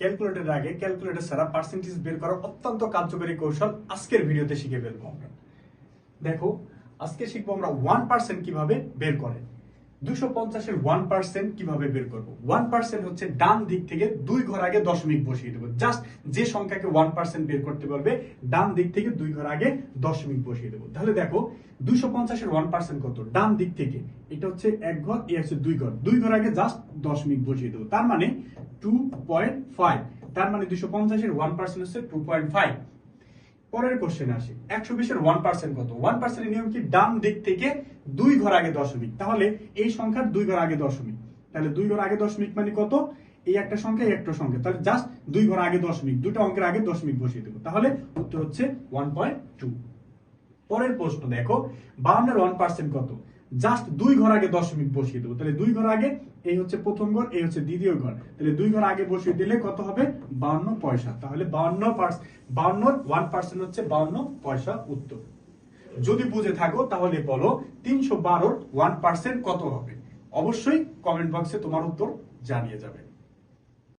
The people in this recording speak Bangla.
ক্যালকুলেটরের আগে ক্যালকুলেটর ছাড়া পার্সেন্টেজ বের করার অত্যন্ত কার্যকরী কৌশল আজকের ভিডিওতে শিখে ফেলবো আমরা। দেখো, আজকে শিখবো আমরা 1% কিভাবে বের করে। 250-এর 1% কিভাবে বের করব। 1% হচ্ছে ডান দিক থেকে 2 ঘর আগে দশমিক বসিয়ে দেবো। জাস্ট যে সংখ্যাকে 1% বের করতে পারবে ডান দিক থেকে 2 ঘর আগে দশমিক বসিয়ে দেবো। তাহলে দেখো 250-এর 1% কত? ডান দিক থেকে এটা হচ্ছে 1 ঘর, এই হচ্ছে 2 ঘর। 2 ঘর আগে জাস্ট দশমিক বসিয়ে দেবো। তার মানে 2.5। তার মানে 250-এর 1% হচ্ছে 2.5। পরের কোশ্চেনে আসি, 120-এর 1% কত? 1% এর নিয়ম কি? ডান দিক থেকে 2 ঘর আগে দশমিক। তাহলে এই সংখ্যার 2 ঘর আগে দশমিক। তাহলে 2 ঘর আগে দশমিক মানে কত? এই একটা সংখ্যা, এই একটা সংখ্যা। তাহলে জাস্ট 2 ঘর আগে দশমিক, দুটো অঙ্কের আগে দশমিক বসিয়ে দেবো। তাহলে উত্তর হচ্ছে 1.2। পরের প্রশ্ন দেখো, 52-এর 1% কত? জাস্ট 2 ঘর আগে দশমিক বসিয়ে দেবো। তাহলে 2 ঘর আগে, এই হচ্ছে প্রথম ঘর, এই হচ্ছে দ্বিতীয় ঘর। তাহলে 2 ঘর আগে বসিয়ে দিলে কত হবে? 52 পয়সা। তাহলে 52-এর 1% হচ্ছে 52 পয়সা উত্তর। যদি বুঝে থাকো তাহলে বলো 312-এর 1% কত হবে? অবশ্যই কমেন্ট বক্সে তোমার উত্তর জানিয়ে যাবে।